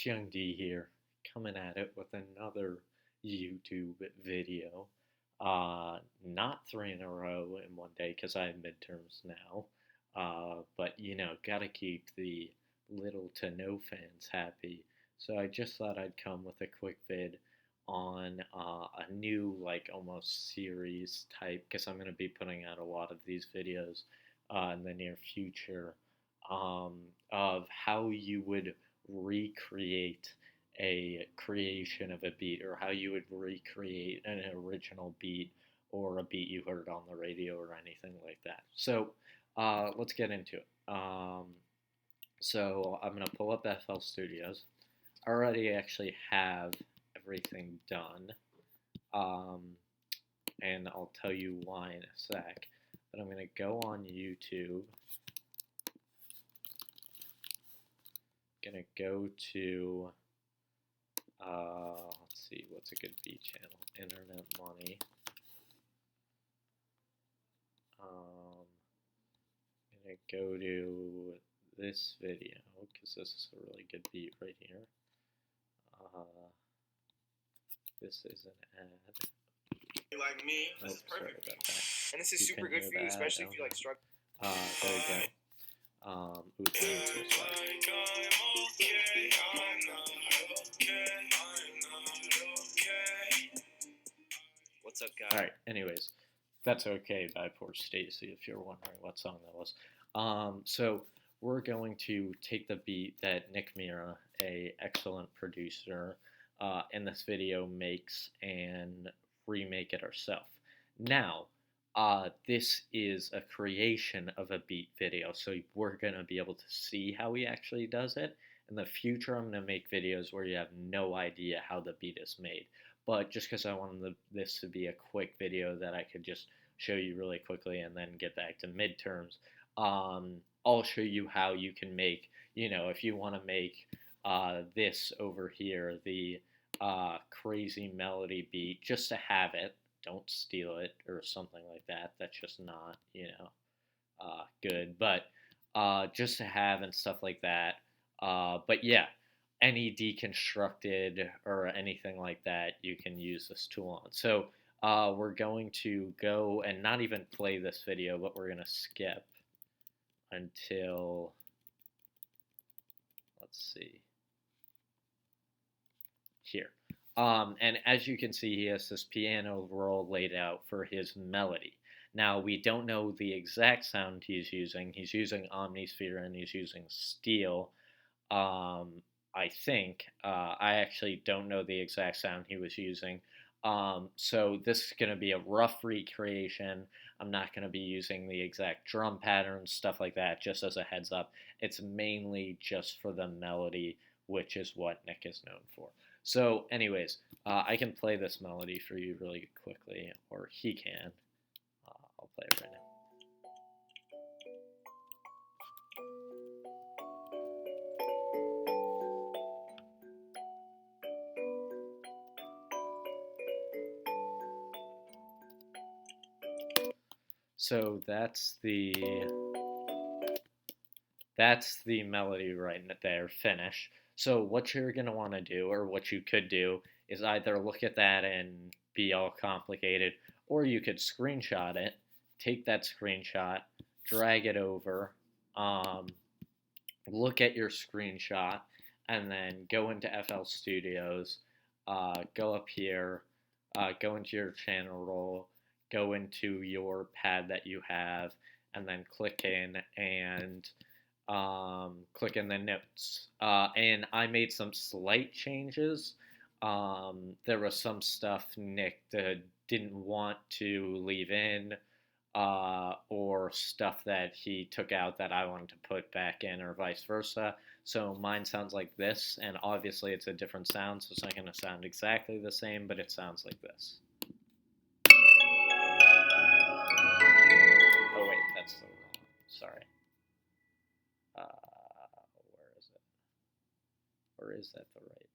Young D here, coming at it with another YouTube video. Not three in a row in one day because I have midterms now. But gotta keep the little to no fans happy. So I just thought I'd come with a quick vid on a new, like, almost series type, because I'm gonna be putting out a lot of these videos in the near future, of how you would recreate a creation of a beat, or how you would recreate an original beat or a beat you heard on the radio or anything like that. So let's get into it. So I'm going to pull up FL Studios. I already actually have everything done, and I'll tell you why in a sec. But I'm going to go on YouTube. Gonna go to let's see, what's a good beat channel? Internet Money. Gonna go to this video because this is a really good beat right here. This is an ad. Like me, this is perfect. Sorry about that. And this is super good for you, especially if you like struggle. There we go. What's up, guys? Alright, anyways, That's Okay by Poor Stacy, if you're wondering what song that was. So we're going to take the beat that Nick Mira, a excellent producer, in this video makes and remake it ourselves. Now, this is a creation of a beat video, so we're going to be able to see how he actually does it. In the future, I'm going to make videos where you have no idea how the beat is made. But just because I wanted this to be a quick video that I could just show you really quickly and then get back to midterms, I'll show you how you can make, if you want to make this over here, the crazy melody beat, just to have it. Don't steal it or something like that. That's just not, good. But just to have and stuff like that. But yeah, any deconstructed or anything like that, you can use this tool on. So we're going to go and not even play this video, but we're going to skip until, let's see, here. And as you can see, he has this piano roll laid out for his melody. Now, we don't know the exact sound he's using. He's using Omnisphere and he's using Steel, I think. I actually don't know the exact sound he was using. So this is going to be a rough recreation. I'm not going to be using the exact drum patterns, stuff like that, just as a heads up. It's mainly just for the melody, which is what Nick is known for. So anyways, I can play this melody for you really quickly, or he can. I'll play it right now. So that's the melody right there, finish. So what you're going to want to do, or what you could do, is either look at that and be all complicated, or you could screenshot it, take that screenshot, drag it over, look at your screenshot, and then go into FL Studios, go up here, go into your channel roll, go into your pad that you have, and then click in and click in the notes. And I made some slight changes. There was some stuff Nick didn't want to leave in, or stuff that he took out that I wanted to put back in, or vice versa. So mine sounds like this, and obviously it's a different sound, so it's not going to sound exactly the same, but it sounds like this. Oh wait, that's the wrong. Sorry. Where is it? Or is that the right?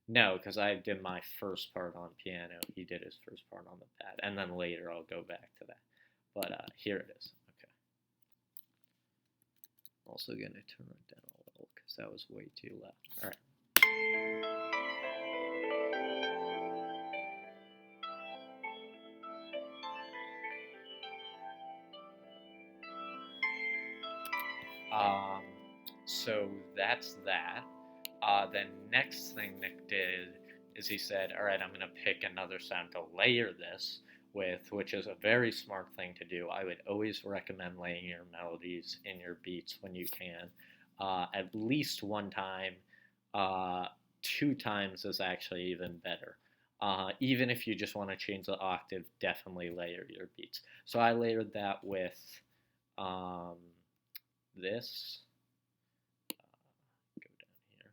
No, because I did my first part on piano. He did his first part on the pad, and then later I'll go back to that. But here it is. Okay. I'm also gonna turn it down a little because that was way too loud. All right. So that's that. The next thing Nick did is he said, all right, I'm going to pick another sound to layer this with, which is a very smart thing to do. I would always recommend laying your melodies in your beats when you can. At least one time. 2 times is actually even better. Even if you just want to change the octave, definitely layer your beats. So I layered that with this. Go down here.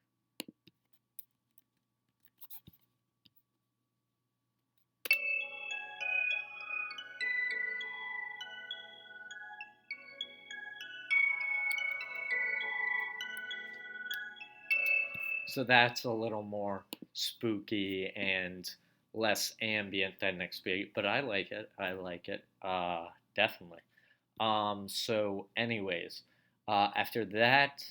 So that's a little more spooky and less ambient than Nick's Beat, but I like it. I like it. Definitely. So anyways, after that,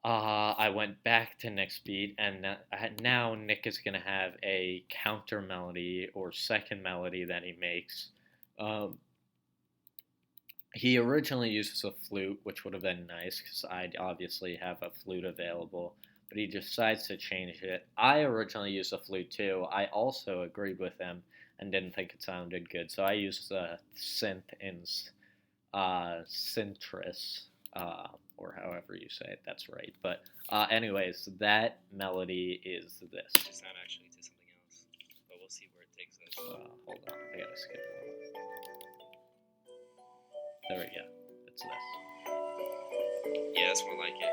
I went back to Nick's Beat, and now Nick is gonna have a counter melody or second melody that he makes. Um, he originally uses a flute, which would have been nice because I obviously have a flute available, but he decides to change it. I originally used a flute too. I also agreed with him and didn't think it sounded good, so I used a synth in Syntris, or however you say it. That's right. But anyways, that melody is this. It's not actually to something else, but we'll see where it takes us. Hold on, I gotta skip a little. There we go. It's this. Yeah, that's more like it.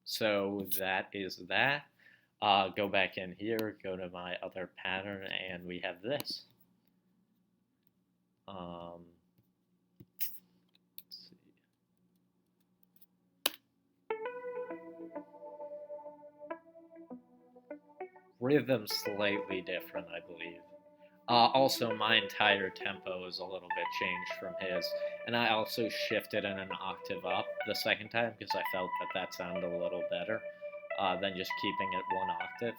So that is that. Go back in here, go to my other pattern, and we have this. Let's see. Rhythm slightly different, I believe. Also, my entire tempo is a little bit changed from his, and I also shifted in an octave up the second time because I felt that sounded a little better than just keeping it one octave.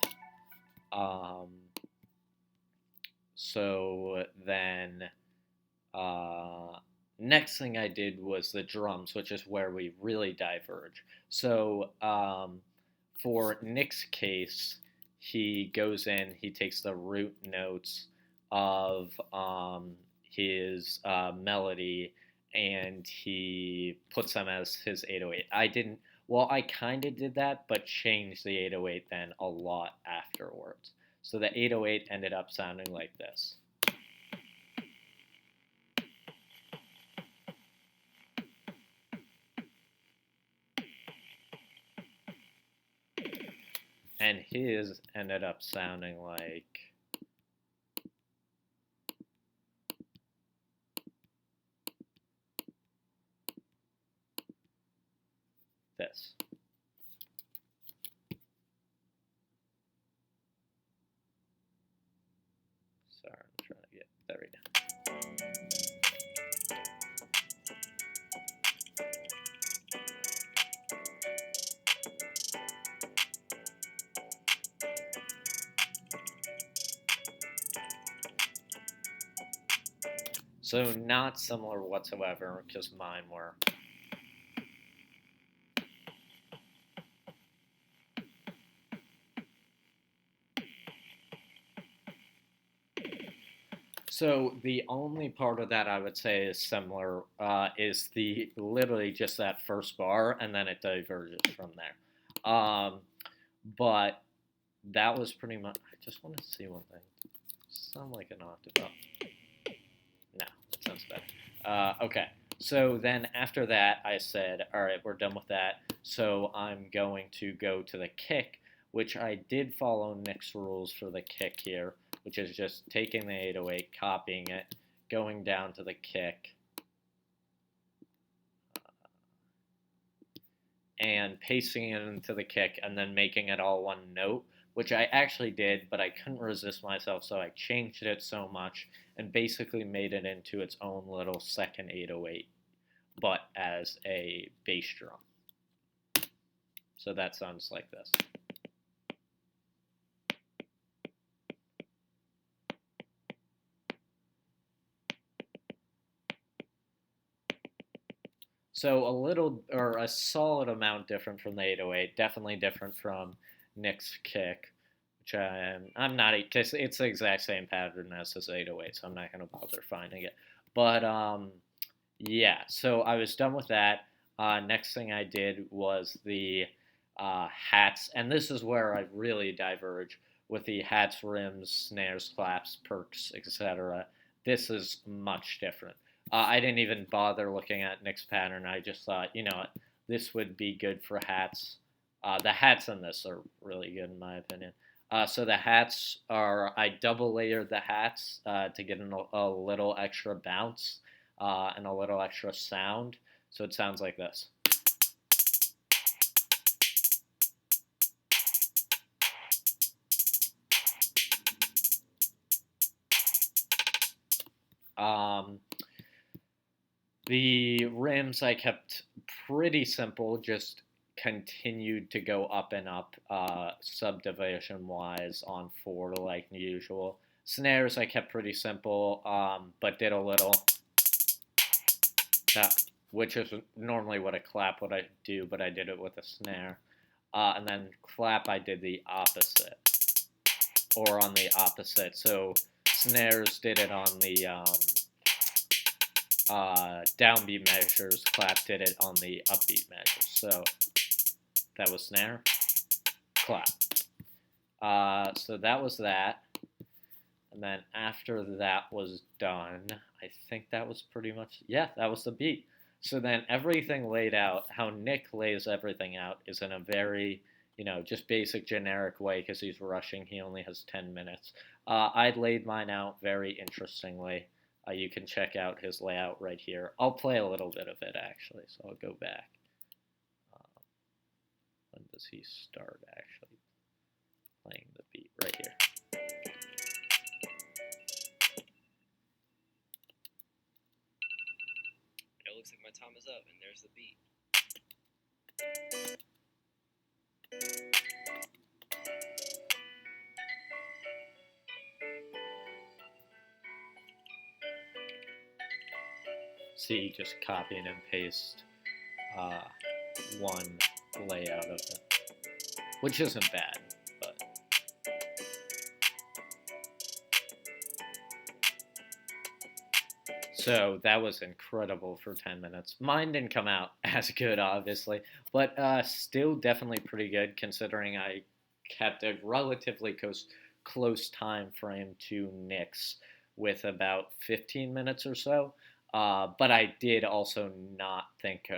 So then, next thing I did was the drums, which is where we really diverge. So for Nick's case, he goes in, he takes the root notes of his melody, and he puts them as his 808. I kind of did that, but changed the 808 then a lot afterwards. So the 808 ended up sounding like this. And his ended up sounding like this. Sorry, I'm trying to get, there we go. So not similar whatsoever, because mine were. So the only part of that I would say is similar is literally just that first bar, and then it diverges from there. But that was pretty much. I just want to see one thing. Sound like an octave up. No, that sounds better. Okay, so then after that, I said, all right, we're done with that. So I'm going to go to the kick, which I did follow Nick's rules for the kick here, which is just taking the 808, copying it, going down to the kick, and pasting it into the kick, and then making it all one note, which I actually did, but I couldn't resist myself, so I changed it so much and basically made it into its own little second 808, but as a bass drum. So that sounds like this. So a little or a solid amount different from the 808. Definitely different from Nick's kick, which I'm not. It's the exact same pattern as his 808, so I'm not gonna bother finding it. But yeah. So I was done with that. Next thing I did was the hats, and this is where I really diverge with the hats, rims, snares, claps, perks, etc. This is much different. I didn't even bother looking at Nick's pattern. I just thought, you know what, this would be good for hats. The hats in this are really good in my opinion. So the hats are, I double layered the hats to get a little extra bounce and a little extra sound. So it sounds like this. Um, the rims I kept pretty simple, just continued to go up and up subdivision wise on four like usual. Snares I kept pretty simple, but did a little that, which is normally what a clap would I do, but I did it with a snare. And then clap I did the opposite, or on the opposite. So snares did it on the downbeat measures, clap did it on the upbeat measures. So that was snare, clap. So that was that. And then after that was done, I think that was pretty much, yeah, that was the beat. So then everything laid out, how Nick lays everything out is in a very, just basic generic way because he's rushing. He only has 10 minutes. I laid mine out very interestingly. You can check out his layout right here. I'll play a little bit of it actually, so I'll go back. When does he start actually playing the beat? Right here. It looks like my time is up, and there's the beat. See, just copy and paste one layout of it, which isn't bad, but so that was incredible for 10 minutes. Mine didn't come out as good, obviously, but still definitely pretty good considering I kept a relatively close time frame to Nick's with about 15 minutes or so. But I did also not think.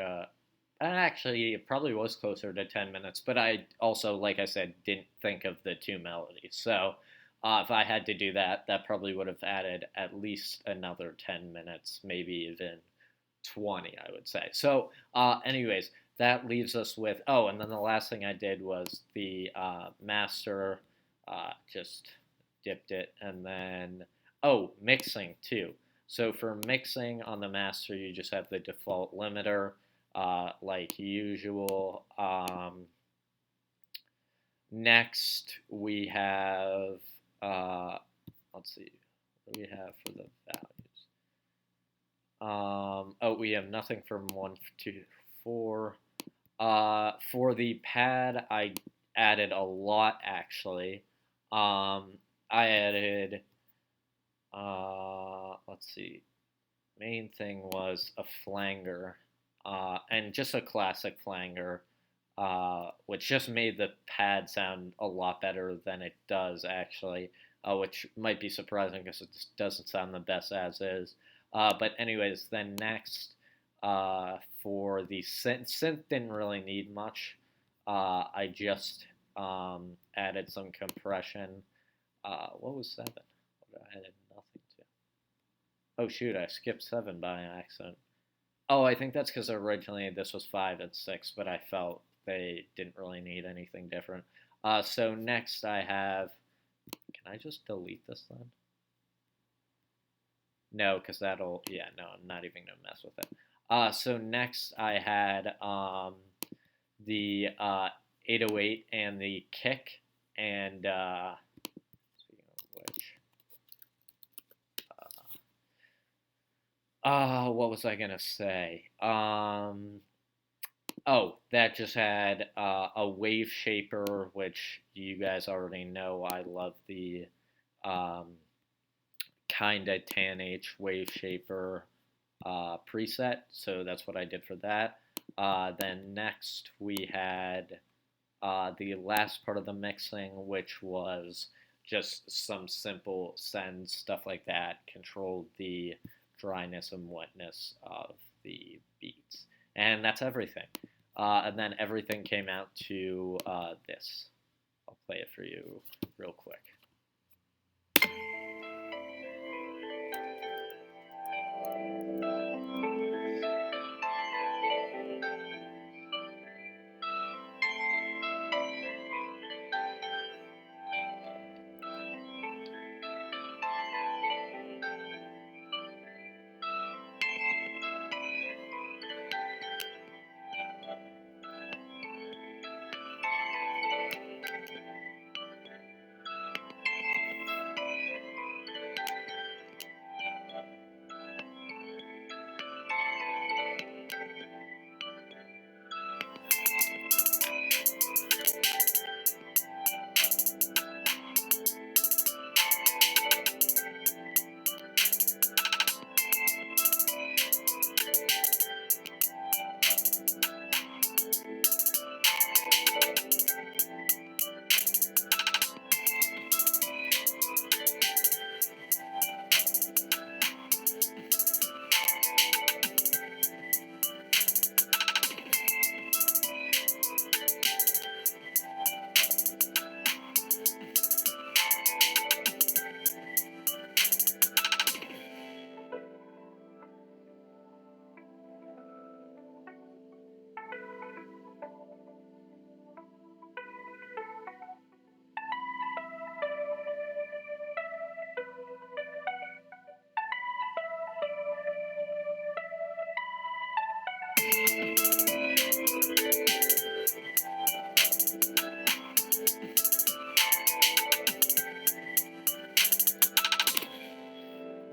Actually, it probably was closer to 10 minutes, but I also, like I said, didn't think of the two melodies. So if I had to do that, that probably would have added at least another 10 minutes, maybe even 20, I would say. So, anyways, that leaves us with. Oh, and then the last thing I did was the master, just dipped it, and then. Oh, mixing too. So for mixing on the master, you just have the default limiter, like usual. Next, we have, let's see, what do we have for the values? Oh, we have nothing from 1 to 4. For the pad, I added a lot, actually. I added, let's see, main thing was a flanger, and just a classic flanger, which just made the pad sound a lot better than it does actually, which might be surprising because it just doesn't sound the best as is. But anyways, then next, for the synth didn't really need much. I just added some compression. What was 7? I added nothing to. Oh shoot, I skipped 7 by accident. Oh, I think that's because originally this was 5 and 6, but I felt they didn't really need anything different. So next I have. Can I just delete this then? No, because that'll. Yeah, no, I'm not even gonna mess with it. So next I had the 808 and the kick, and speaking of which. What was I gonna say? Oh, that just had a wave shaper, which you guys already know. I love the um, kinda tan H wave shaper preset, so that's what I did for that. Then next we had the last part of the mixing, which was just some simple sends, stuff like that, controlled the dryness and wetness of the beats. And that's everything. And then everything came out to this. I'll play it for you real quick.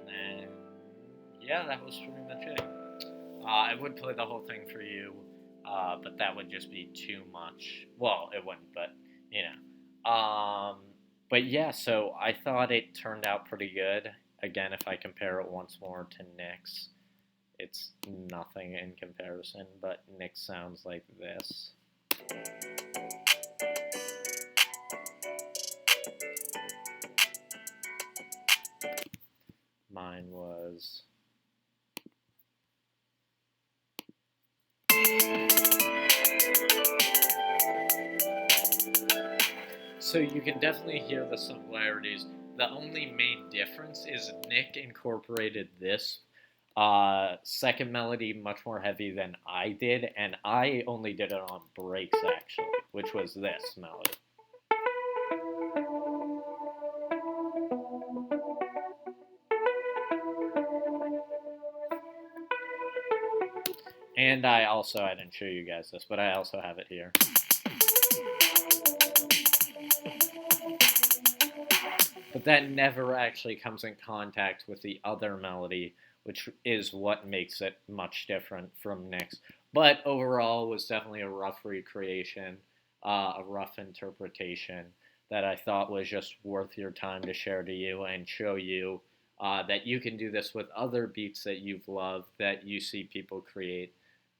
And yeah, that was pretty much it. I would play the whole thing for you, but that would just be too much. Well, it wouldn't, but you know. But yeah, so I thought it turned out pretty good. Again, if I compare it once more to Nick's, it's nothing in comparison, but Nick sounds like this. Mine was. So you can definitely hear the similarities. The only main difference is Nick incorporated this second melody much more heavy than I did, and I only did it on breaks actually, which was this melody. And I didn't show you guys this, but I also have it here. But that never actually comes in contact with the other melody, which is what makes it much different from Nick's. But overall, was definitely a rough recreation, a rough interpretation that I thought was just worth your time to share to you and show you that you can do this with other beats that you've loved, that you see people create.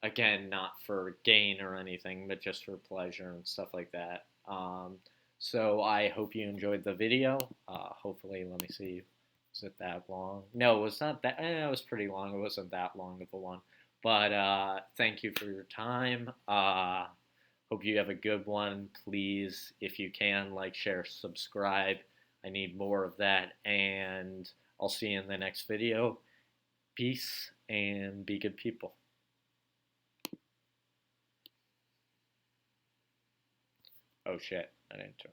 Again, not for gain or anything, but just for pleasure and stuff like that. So I hope you enjoyed the video. Hopefully, let me see. Was it that long? No, it was not that. It was pretty long. It wasn't that long of a one. But thank you for your time. Hope you have a good one. Please, if you can, like, share, subscribe. I need more of that. And I'll see you in the next video. Peace and be good people. Oh shit, I didn't turn.